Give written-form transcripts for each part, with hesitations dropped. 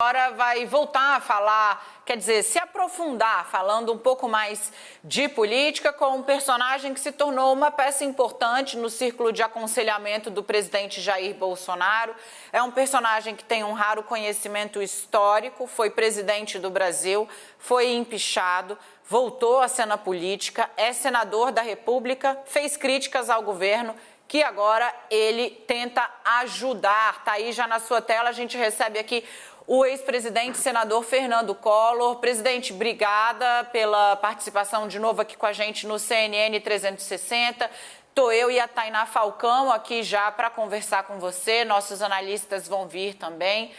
Agora vai voltar a falar, quer dizer, se aprofundar, falando um pouco mais de política, com um personagem que se tornou uma peça importante no círculo de aconselhamento do presidente Jair Bolsonaro. É um personagem que tem um raro conhecimento histórico, foi presidente do Brasil, foi empichado, voltou à cena política, é senador da República, fez críticas ao governo, que agora ele tenta ajudar. Está aí já na sua tela, a gente recebe aqui o ex-presidente senador Fernando Collor. Presidente, obrigada pela participação de novo aqui com a gente no CNN 360. Estou eu e a Tainá Falcão aqui já para conversar com você. Nossos analistas vão vir também.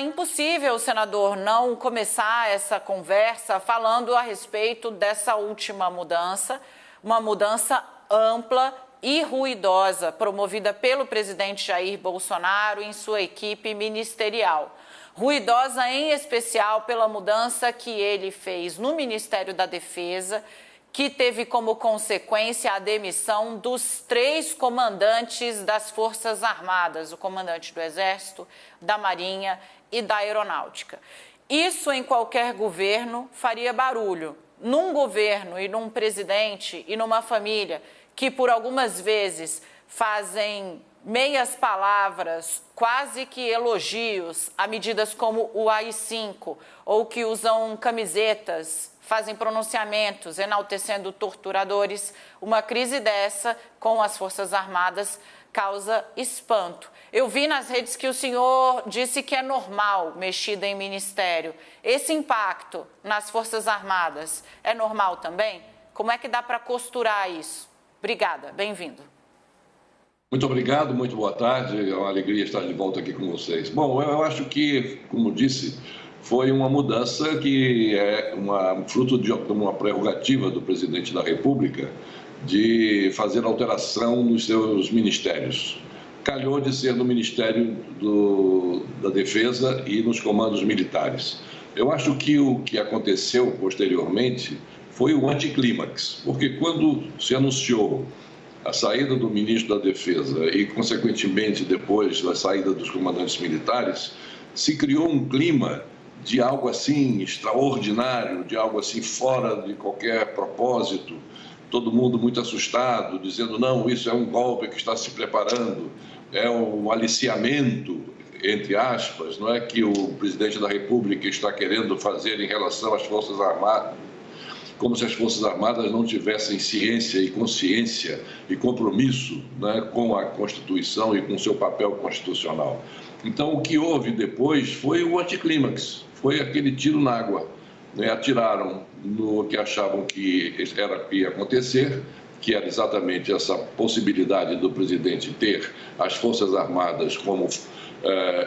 Impossível, senador, não começar essa conversa falando a respeito dessa última mudança, uma mudança ampla e ruidosa, promovida pelo presidente Jair Bolsonaro em sua equipe ministerial. Ruidosa, em especial, pela mudança que ele fez no Ministério da Defesa, que teve como consequência a demissão dos 3 comandantes das Forças Armadas, o comandante do Exército, da Marinha e da Aeronáutica. Isso, em qualquer governo, faria barulho. Num governo e num presidente e numa família que por algumas vezes fazem meias palavras, quase que elogios a medidas como o AI-5, ou que usam camisetas, fazem pronunciamentos enaltecendo torturadores, uma crise dessa com as Forças Armadas causa espanto. Eu vi nas redes que o senhor disse que é normal mexida em ministério. Esse impacto nas Forças Armadas é normal também? Como é que dá para costurar isso? Obrigada, bem-vindo. Muito obrigado, muito boa tarde, é uma alegria estar de volta aqui com vocês. Bom, eu acho que, como disse, foi uma mudança que é fruto de uma prerrogativa do presidente da República de fazer alteração nos seus ministérios. Calhou de ser no Ministério da Defesa e nos comandos militares. Eu acho que o que aconteceu posteriormente foi o anticlímax, porque quando se anunciou a saída do ministro da Defesa e, consequentemente, depois a saída dos comandantes militares, se criou um clima de algo assim extraordinário, de algo assim fora de qualquer propósito, todo mundo muito assustado, dizendo, não, isso é um golpe que está se preparando, é um aliciamento, entre aspas, não é, que o presidente da República está querendo fazer em relação às Forças Armadas, como se as Forças Armadas não tivessem ciência e consciência e compromisso, né, com a Constituição e com o seu papel constitucional. Então, o que houve depois foi o anticlímax, foi aquele tiro na água, né? Atiraram no que achavam que ia acontecer, que era exatamente essa possibilidade do presidente ter as Forças Armadas como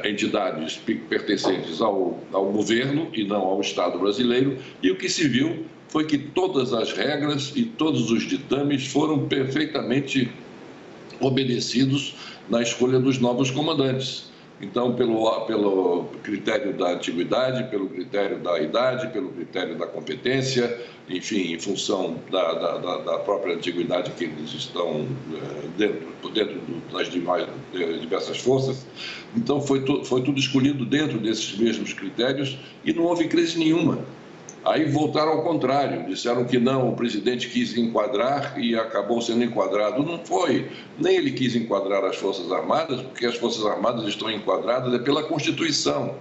entidades pertencentes ao governo e não ao Estado brasileiro, e o que se viu foi que todas as regras e todos os ditames foram perfeitamente obedecidos na escolha dos novos comandantes. Então, pelo critério da antiguidade, pelo critério da idade, pelo critério da competência, enfim, em função da própria antiguidade que eles estão dentro das diversas forças. Então, foi tudo escolhido dentro desses mesmos critérios e não houve crise nenhuma. Aí voltaram ao contrário, disseram que não, o presidente quis enquadrar e acabou sendo enquadrado. Não foi, nem ele quis enquadrar as Forças Armadas, porque as Forças Armadas estão enquadradas pela Constituição.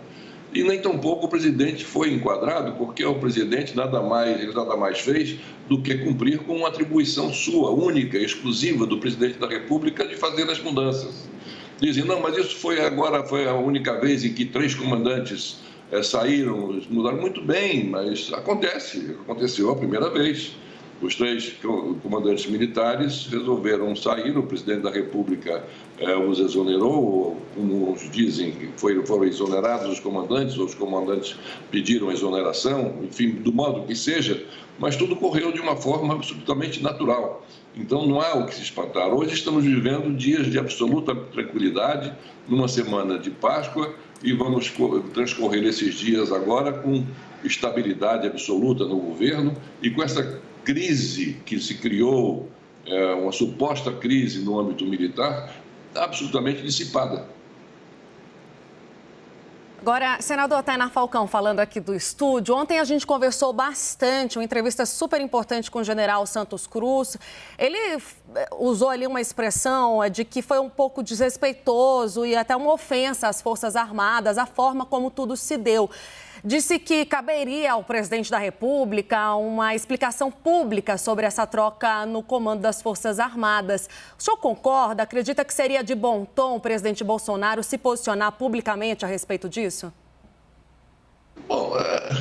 E nem tampouco o presidente foi enquadrado, porque o presidente nada mais fez do que cumprir com uma atribuição sua, única, exclusiva do presidente da República de fazer as mudanças. Dizem, não, mas isso foi a única vez em que 3 comandantes saíram, mudaram. Muito bem, mas aconteceu a primeira vez. Os 3 comandantes militares resolveram sair, o presidente da República os exonerou, como uns dizem, foram exonerados os comandantes pediram a exoneração, enfim, do modo que seja, mas tudo correu de uma forma absolutamente natural. Então não há o que se espantar. Hoje estamos vivendo dias de absoluta tranquilidade, numa semana de Páscoa, e vamos transcorrer esses dias agora com estabilidade absoluta no governo e com essa crise que se criou, uma suposta crise no âmbito militar, absolutamente dissipada. Agora, senador Tainá Falcão, falando aqui do estúdio, ontem a gente conversou bastante, uma entrevista super importante com o general Santos Cruz. Ele usou ali uma expressão de que foi um pouco desrespeitoso e até uma ofensa às Forças Armadas, a forma como tudo se deu. Disse que caberia ao presidente da República uma explicação pública sobre essa troca no comando das Forças Armadas. O senhor concorda? Acredita que seria de bom tom o presidente Bolsonaro se posicionar publicamente a respeito disso? Bom,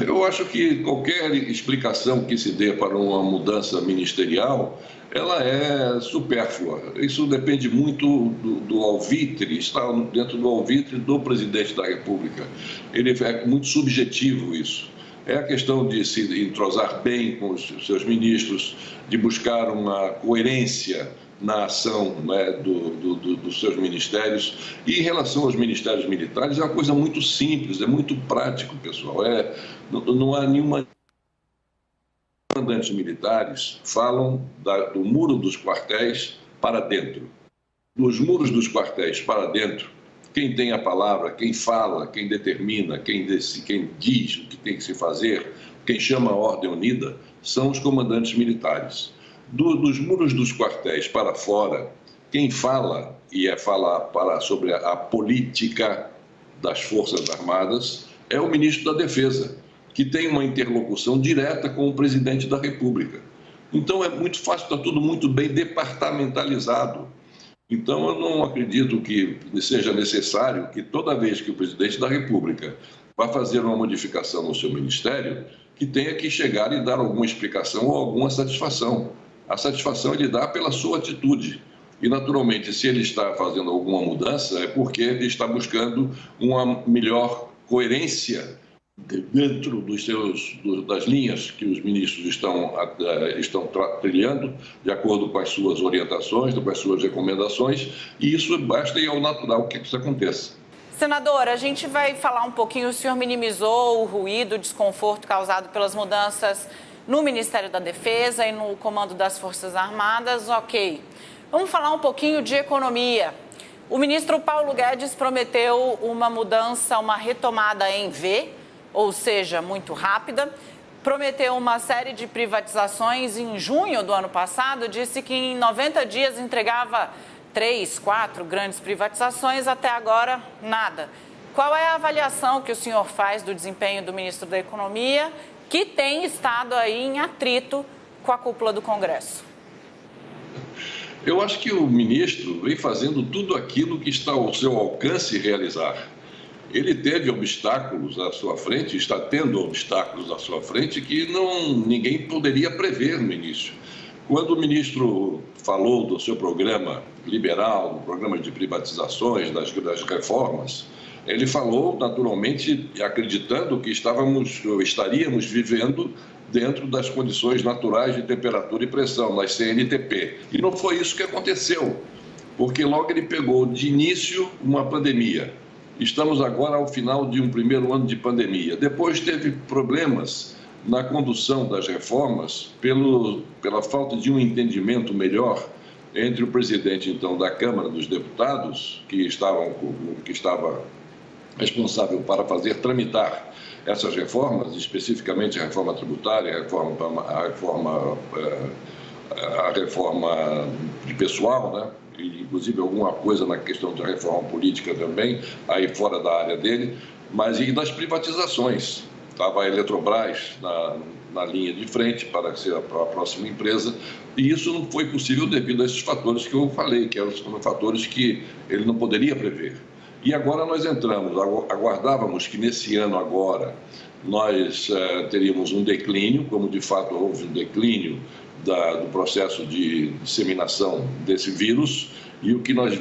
eu acho que qualquer explicação que se dê para uma mudança ministerial, ela é supérflua. Isso depende muito do alvitre, está dentro do alvitre do presidente da República. Ele é muito subjetivo isso. É a questão de se entrosar bem com os seus ministros, de buscar uma coerência na ação, né, dos seus ministérios. E em relação aos ministérios militares, é uma coisa muito simples, é muito prático, pessoal. Não há nenhuma... Os comandantes militares falam do muro dos quartéis para dentro. Dos muros dos quartéis para dentro, quem tem a palavra, quem fala, quem determina, quem diz o que tem que se fazer, quem chama a ordem unida, são os comandantes militares. Dos muros dos quartéis para fora, quem fala sobre a política das Forças Armadas é o ministro da Defesa, que tem uma interlocução direta com o presidente da República. Então é muito fácil, está tudo muito bem departamentalizado. Então eu não acredito que seja necessário que toda vez que o presidente da República vá fazer uma modificação no seu ministério, que tenha que chegar e dar alguma explicação ou alguma satisfação. A satisfação ele dá pela sua atitude. E, naturalmente, se ele está fazendo alguma mudança, é porque ele está buscando uma melhor coerência dentro das linhas que os ministros estão trilhando, de acordo com as suas orientações, com as suas recomendações, e isso basta e é o natural que isso aconteça. Senador, a gente vai falar um pouquinho, o senhor minimizou o ruído, o desconforto causado pelas mudanças no Ministério da Defesa e no Comando das Forças Armadas, ok. Vamos falar um pouquinho de economia. O ministro Paulo Guedes prometeu uma mudança, uma retomada em V, ou seja, muito rápida. Prometeu uma série de privatizações em junho do ano passado, disse que em 90 dias entregava 3, 4 grandes privatizações, até agora nada. Qual é a avaliação que o senhor faz do desempenho do ministro da Economia, que tem estado aí em atrito com a cúpula do Congresso? Eu acho que o ministro vem fazendo tudo aquilo que está ao seu alcance realizar. Ele teve obstáculos à sua frente, está tendo obstáculos à sua frente que ninguém poderia prever no início. Quando o ministro falou do seu programa liberal, do programa de privatizações, das reformas, ele falou naturalmente acreditando que estaríamos vivendo dentro das condições naturais de temperatura e pressão, nas CNTP. E não foi isso que aconteceu, porque logo ele pegou de início uma pandemia. Estamos agora ao final de um primeiro ano de pandemia. Depois teve problemas na condução das reformas pela falta de um entendimento melhor entre o presidente, então, da Câmara dos Deputados, que estava responsável para tramitar essas reformas, especificamente a reforma tributária, a reforma de pessoal, né? E, inclusive alguma coisa na questão da reforma política também, aí fora da área dele, mas e das privatizações. Estava a Eletrobras na linha de frente para ser a próxima empresa, e isso não foi possível devido a esses fatores que eu falei, que eram fatores que ele não poderia prever. E agora nós aguardávamos que nesse ano agora nós teríamos um declínio, como de fato houve um declínio do processo de disseminação desse vírus, e o que nós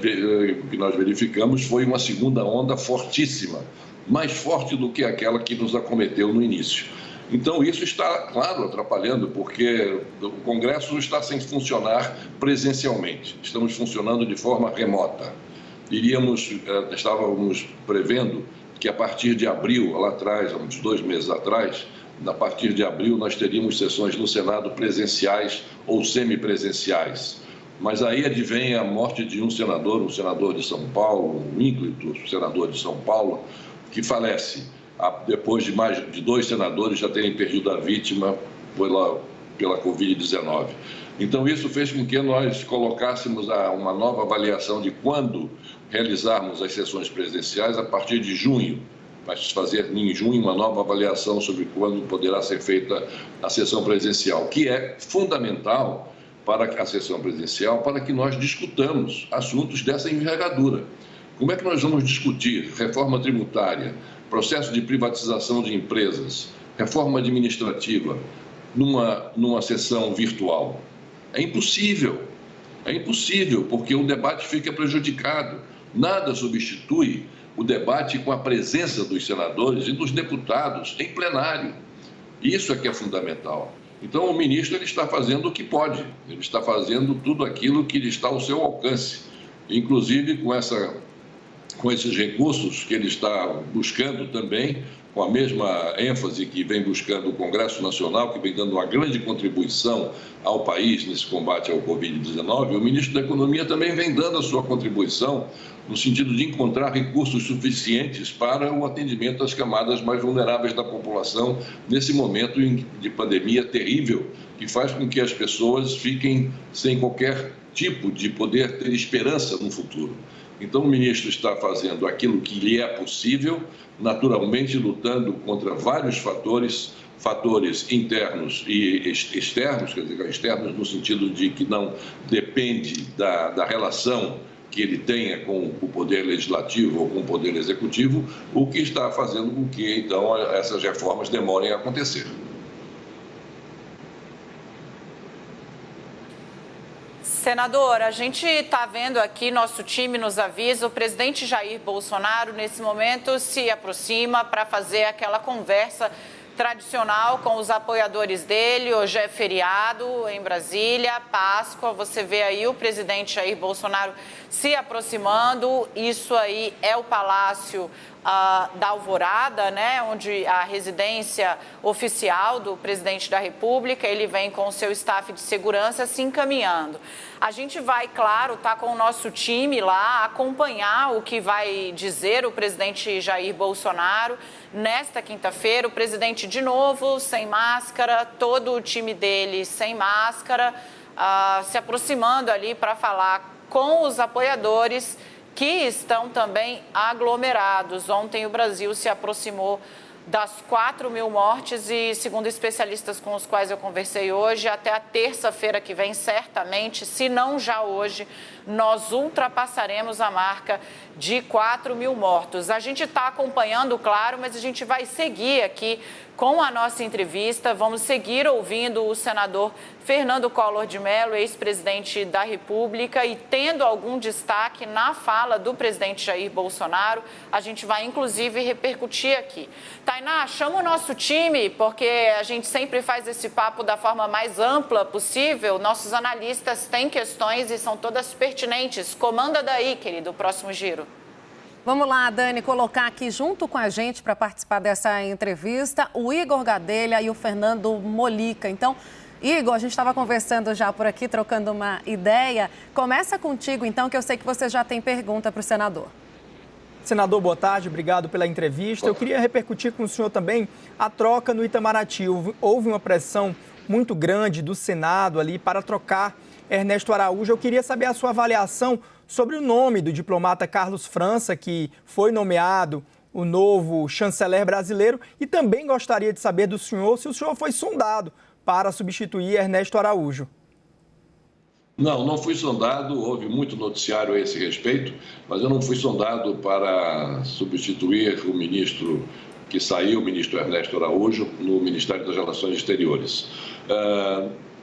verificamos foi uma segunda onda fortíssima, mais forte do que aquela que nos acometeu no início. Então isso está, claro, atrapalhando, porque o Congresso está sem funcionar presencialmente, estamos funcionando de forma remota. Estávamos prevendo que a partir de abril, lá atrás, há uns 2 meses atrás, a partir de abril nós teríamos sessões no Senado presenciais ou semipresenciais. Mas aí advém a morte de um senador de São Paulo, um ínclito senador de São Paulo, que falece, depois de mais de 2 senadores já terem perdido a vítima pela Covid-19. Então, isso fez com que nós colocássemos uma nova avaliação de quando realizarmos as sessões presidenciais a partir de junho. Vai se fazer em junho uma nova avaliação sobre quando poderá ser feita a sessão presidencial, que é fundamental para a sessão presidencial, para que nós discutamos assuntos dessa envergadura. Como é que nós vamos discutir reforma tributária, processo de privatização de empresas, reforma administrativa, numa sessão virtual? É impossível, porque o debate fica prejudicado. Nada substitui o debate com a presença dos senadores e dos deputados em plenário. Isso é que é fundamental. Então, o ministro ele está fazendo o que pode, ele está fazendo tudo aquilo que está ao seu alcance, inclusive com esses recursos que ele está buscando também, com a mesma ênfase que vem buscando o Congresso Nacional, que vem dando uma grande contribuição ao país nesse combate ao Covid-19, o ministro da Economia também vem dando a sua contribuição no sentido de encontrar recursos suficientes para o atendimento às camadas mais vulneráveis da população nesse momento de pandemia terrível, que faz com que as pessoas fiquem sem qualquer tipo de poder ter esperança no futuro. Então, o ministro está fazendo aquilo que lhe é possível, naturalmente lutando contra vários fatores internos e externos, quer dizer, externos no sentido de que não depende da relação que ele tenha com o poder legislativo ou com o poder executivo, o que está fazendo com que, então, essas reformas demorem a acontecer. Senador, a gente está vendo aqui, nosso time nos avisa, o presidente Jair Bolsonaro, nesse momento, se aproxima para fazer aquela conversa tradicional com os apoiadores dele. Hoje é feriado em Brasília, Páscoa, você vê aí o presidente Jair Bolsonaro se aproximando. Isso aí é o Palácio da Alvorada, né, onde a residência oficial do presidente da República. Ele vem com o seu staff de segurança se encaminhando. A gente vai, claro, tá com o nosso time lá, acompanhar o que vai dizer o presidente Jair Bolsonaro. Nesta quinta-feira, o presidente de novo sem máscara, todo o time dele sem máscara, se aproximando ali para falar com os apoiadores que estão também aglomerados. Ontem o Brasil se aproximou das 4.000 mortes e, segundo especialistas com os quais eu conversei hoje, até a terça-feira que vem, certamente, se não já hoje, nós ultrapassaremos a marca de 4.000 mortos. A gente está acompanhando, claro, mas a gente vai seguir aqui com a nossa entrevista. Vamos seguir ouvindo o senador Fernando Collor de Mello, ex-presidente da República, e tendo algum destaque na fala do presidente Jair Bolsonaro, a gente vai, inclusive, repercutir aqui. Tainá, chama o nosso time, porque a gente sempre faz esse papo da forma mais ampla possível. Nossos analistas têm questões e são todas pertinentes. Comanda daí, querido, o próximo giro. Vamos lá, Dani, colocar aqui junto com a gente para participar dessa entrevista o Igor Gadelha e o Fernando Molica. Então, Igor, a gente estava conversando já por aqui, trocando uma ideia. Começa contigo, então, que eu sei que você já tem pergunta para o senador. Senador, boa tarde, obrigado pela entrevista. Eu queria repercutir com o senhor também a troca no Itamaraty. Houve uma pressão muito grande do Senado ali para trocar Ernesto Araújo. Eu queria saber a sua avaliação sobre o nome do diplomata Carlos França, que foi nomeado o novo chanceler brasileiro, e também gostaria de saber do senhor se o senhor foi sondado para substituir Ernesto Araújo. Não fui sondado, houve muito noticiário a esse respeito, mas eu não fui sondado para substituir o ministro que saiu, o ministro Ernesto Araújo, no Ministério das Relações Exteriores.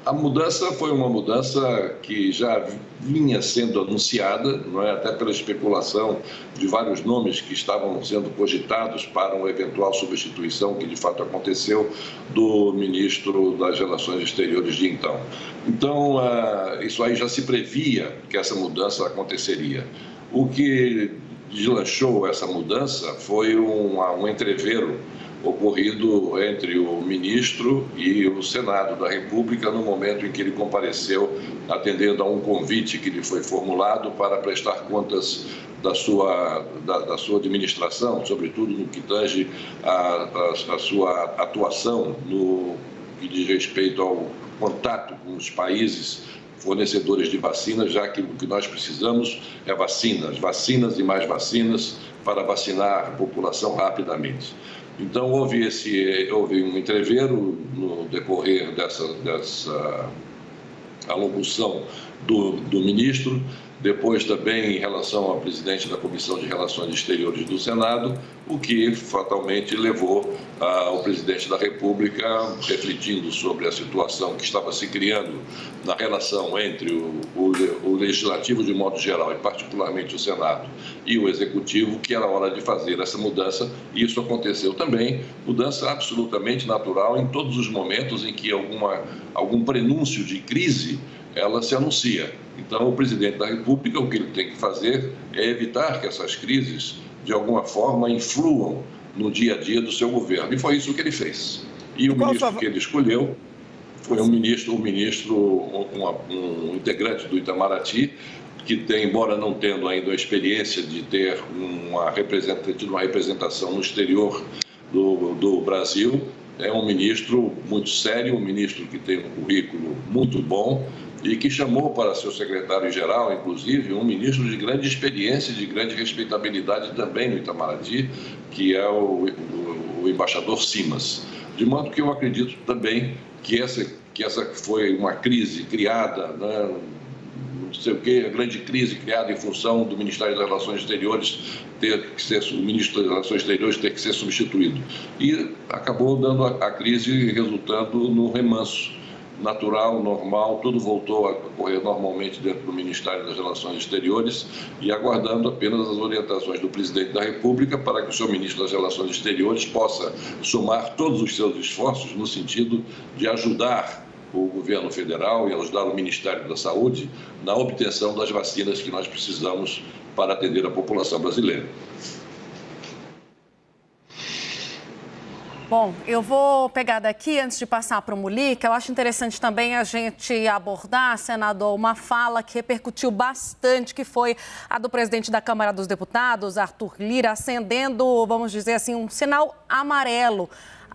A mudança foi uma mudança que já vinha sendo anunciada, não é? Até pela especulação de vários nomes que estavam sendo cogitados para uma eventual substituição, que de fato aconteceu, do ministro das Relações Exteriores de então. Então, isso aí já se previa que essa mudança aconteceria. O que deslanchou essa mudança foi um entrevero ocorrido entre o ministro e o Senado da República no momento em que ele compareceu atendendo a um convite que lhe foi formulado para prestar contas da sua administração, sobretudo no que tange a sua atuação no que diz respeito ao contato com os países fornecedores de vacinas, já que o que nós precisamos é vacinas e mais vacinas para vacinar a população rapidamente. Então, houve um entreveiro no decorrer dessa alocução do ministro. Depois também em relação ao presidente da Comissão de Relações Exteriores do Senado, o que fatalmente levou o presidente da República, refletindo sobre a situação que estava se criando na relação entre o Legislativo de modo geral, e particularmente o Senado, e o Executivo, que era hora de fazer essa mudança, e isso aconteceu também, mudança absolutamente natural em todos os momentos em que algum prenúncio de crise ela se anuncia. Então, o presidente da República, o que ele tem que fazer é evitar que essas crises, de alguma forma, influam no dia a dia do seu governo. E foi isso que ele fez. E o ministro que ele escolheu foi um integrante do Itamaraty, que tem, embora não tendo ainda a experiência de ter uma representação no exterior do Brasil, é um ministro muito sério, um ministro que tem um currículo muito bom e que chamou para seu secretário-geral, inclusive, um ministro de grande experiência e de grande respeitabilidade também no Itamaraty, que é o embaixador Simas. De modo que eu acredito também que essa foi uma crise criada, né, não sei o quê, a grande crise criada em função do Ministério das Relações Exteriores o ministro das Relações Exteriores ter que ser substituído. E acabou dando a crise resultando no remanso natural, normal, tudo voltou a ocorrer normalmente dentro do Ministério das Relações Exteriores e aguardando apenas as orientações do presidente da República para que o seu ministro das Relações Exteriores possa somar todos os seus esforços no sentido de ajudar o governo federal e ajudar o Ministério da Saúde na obtenção das vacinas que nós precisamos para atender a população brasileira. Bom, eu vou pegar daqui, antes de passar para o Mulica, eu acho interessante também a gente abordar, senador, uma fala que repercutiu bastante, que foi a do presidente da Câmara dos Deputados, Arthur Lira, acendendo, vamos dizer assim, um sinal amarelo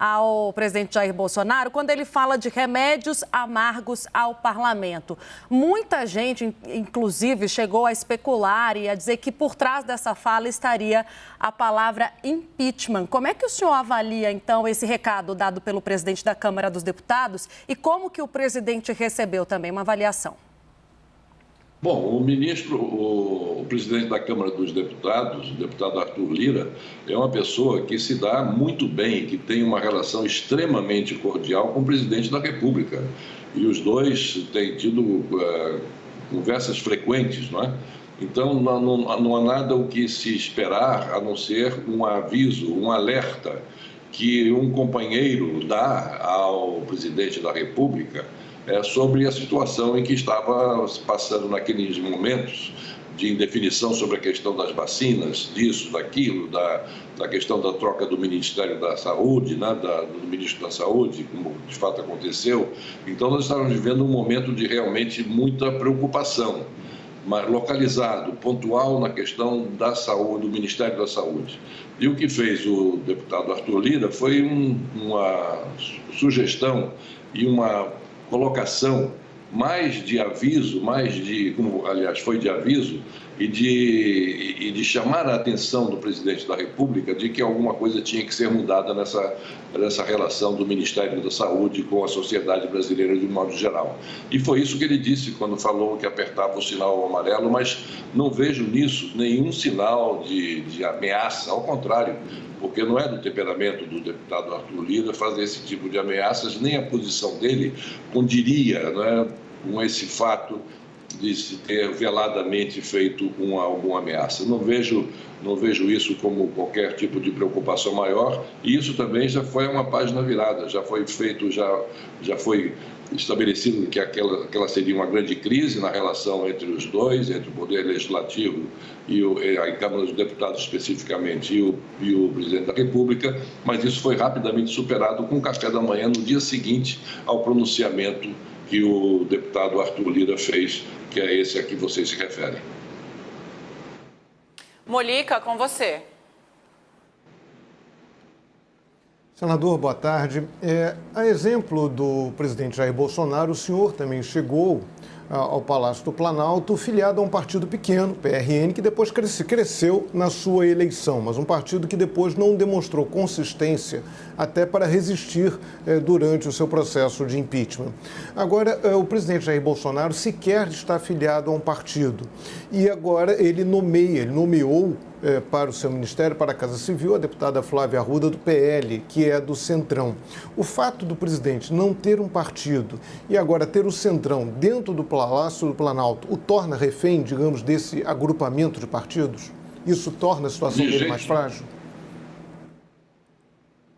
ao presidente Jair Bolsonaro, quando ele fala de remédios amargos ao parlamento. Muita gente, inclusive, chegou a especular e a dizer que por trás dessa fala estaria a palavra impeachment. Como é que o senhor avalia, então, esse recado dado pelo presidente da Câmara dos Deputados e como que o presidente recebeu também uma avaliação? Bom, o presidente da Câmara dos Deputados, o deputado Arthur Lira, é uma pessoa que se dá muito bem, que tem uma relação extremamente cordial com o presidente da República. E os dois têm tido conversas frequentes, não é? Então, não há nada o que se esperar a não ser um aviso, um alerta que um companheiro dá ao presidente da República sobre a situação em que estava passando naqueles momentos de indefinição sobre a questão das vacinas, disso, daquilo, da questão da troca do Ministério da Saúde, né, do ministro da Saúde, como de fato aconteceu. Então, nós estávamos vivendo um momento de realmente muita preocupação, mas localizado, pontual na questão da saúde, do Ministério da Saúde. E o que fez o deputado Arthur Lira foi uma sugestão e uma colocação mais de aviso, como aliás foi de aviso, e de chamar a atenção do presidente da República de que alguma coisa tinha que ser mudada nessa relação do Ministério da Saúde com a sociedade brasileira de modo geral. E foi isso que ele disse quando falou que apertava o sinal amarelo, mas não vejo nisso nenhum sinal de ameaça, ao contrário, porque não é do temperamento do deputado Arthur Lira fazer esse tipo de ameaças, nem a posição dele condiria, não é, com esse fato de se ter veladamente feito alguma ameaça. Não vejo isso como qualquer tipo de preocupação maior, e isso também já foi uma página virada, já foi feito, já foi estabelecido que aquela seria uma grande crise na relação entre os dois, entre o Poder Legislativo e a Câmara dos Deputados especificamente e o Presidente da República, mas isso foi rapidamente superado com o café da manhã no dia seguinte ao pronunciamento que o deputado Arthur Lira fez, que é esse a que vocês se referem. Molica, com você. Senador, boa tarde. A exemplo do presidente Jair Bolsonaro, o senhor também chegou ao Palácio do Planalto filiado a um partido pequeno, PRN, que depois cresceu na sua eleição, mas um partido que depois não demonstrou consistência até para resistir durante o seu processo de impeachment. Agora, o presidente Jair Bolsonaro sequer está filiado a um partido e agora ele nomeou para o seu ministério, para a Casa Civil, a deputada Flávia Arruda, do PL, que é do Centrão. O fato do presidente não ter um partido e agora ter o Centrão dentro do Palácio do Planalto o torna refém, digamos, desse agrupamento de partidos? Isso torna a situação dele mais frágil?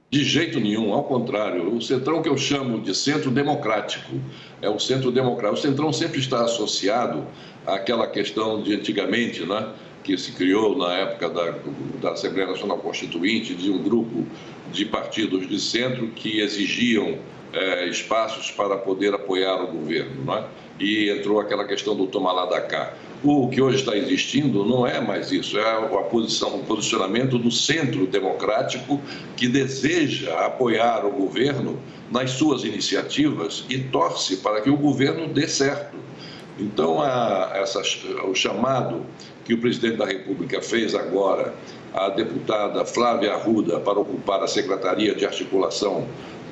De jeito nenhum, ao contrário. O Centrão, que eu chamo de centro democrático, é o centro democrático. O Centrão sempre está associado àquela questão de antigamente, né, que se criou na época da Assembleia Nacional Constituinte, de um grupo de partidos de centro que exigiam espaços para poder apoiar o governo, não é? E entrou aquela questão do toma lá da cá. O que hoje está existindo não é mais isso, é o posicionamento do centro democrático que deseja apoiar o governo nas suas iniciativas e torce para que o governo dê certo. Então, o chamado que o presidente da República fez agora à deputada Flávia Arruda para ocupar a Secretaria de Articulação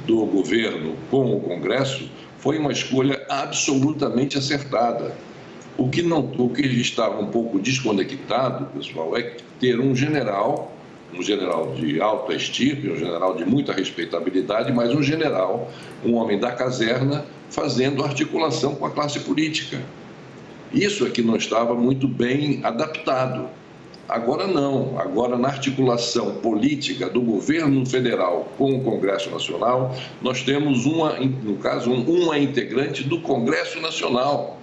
do governo com o Congresso foi uma escolha absolutamente acertada. O que estava um pouco desconectado, pessoal, é ter um general de alta estirpe, um general de muita respeitabilidade, mas um homem da caserna, fazendo articulação com a classe política. Isso é que não estava muito bem adaptado. Agora não, agora na articulação política do governo federal com o Congresso Nacional, nós temos uma integrante do Congresso Nacional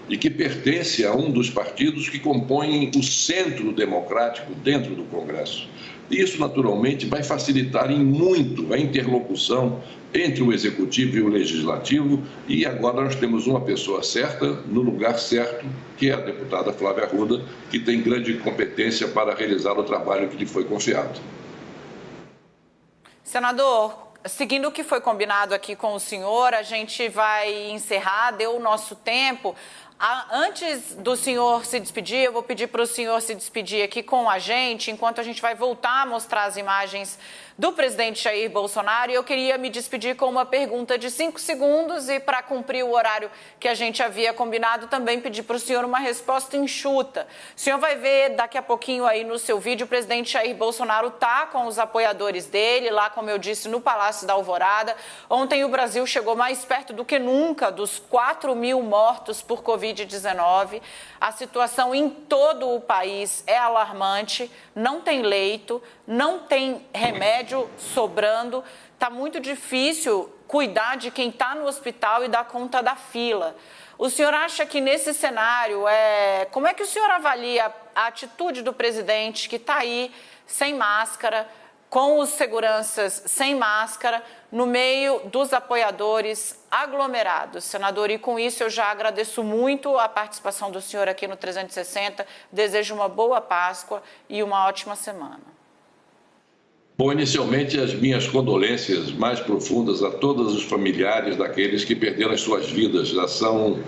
e que pertence a um dos partidos que compõem o centro democrático dentro do Congresso. Isso, naturalmente, vai facilitar em muito a interlocução entre o Executivo e o Legislativo, e agora nós temos uma pessoa certa, no lugar certo, que é a deputada Flávia Arruda, que tem grande competência para realizar o trabalho que lhe foi confiado. Senador, seguindo o que foi combinado aqui com o senhor, a gente vai encerrar, deu o nosso tempo. Antes do senhor se despedir, eu vou pedir para o senhor se despedir aqui com a gente, enquanto a gente vai voltar a mostrar as imagens do presidente Jair Bolsonaro. E eu queria me despedir com uma pergunta de 5 segundos e, para cumprir o horário que a gente havia combinado, também pedir para o senhor uma resposta enxuta. O senhor vai ver daqui a pouquinho aí no seu vídeo, o presidente Jair Bolsonaro está com os apoiadores dele, lá, como eu disse, no Palácio da Alvorada. Ontem o Brasil chegou mais perto do que nunca dos 4.000 mortos por Covid-19. A situação em todo o país é alarmante, não tem leito, não tem remédio sobrando, está muito difícil cuidar de quem está no hospital e dar conta da fila. O senhor acha que nesse cenário, como é que o senhor avalia a atitude do presidente que está aí sem máscara, com os seguranças sem máscara, no meio dos apoiadores aglomerados? Senador, e com isso eu já agradeço muito a participação do senhor aqui no 360, desejo uma boa Páscoa e uma ótima semana. Bom, inicialmente as minhas condolências mais profundas a todos os familiares daqueles que perderam as suas vidas. Já estão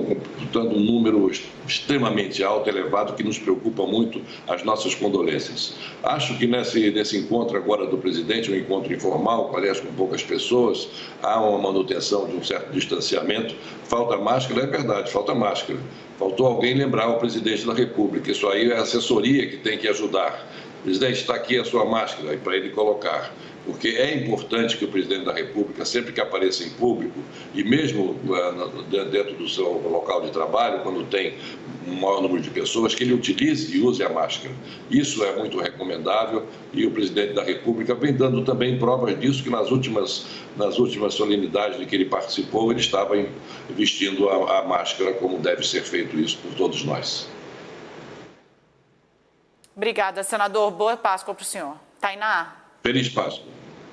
computando um número extremamente alto, elevado, que nos preocupa muito. As nossas condolências. Acho que nesse encontro agora do presidente, um encontro informal, aliás, com poucas pessoas, há uma manutenção de um certo distanciamento. Falta máscara, é verdade, falta máscara. Faltou alguém lembrar o presidente da República. Isso aí é a assessoria que tem que ajudar. Presidente, está aqui a sua máscara para ele colocar. Porque é importante que o presidente da República, sempre que apareça em público, e mesmo dentro do seu local de trabalho, quando tem um maior número de pessoas, que ele utilize e use a máscara. Isso é muito recomendável e o presidente da República vem dando também provas disso, que nas últimas solenidades de que ele participou, ele estava vestindo a máscara como deve ser feito isso por todos nós. Obrigada, senador. Boa Páscoa para o senhor. Tainá. Feliz Páscoa.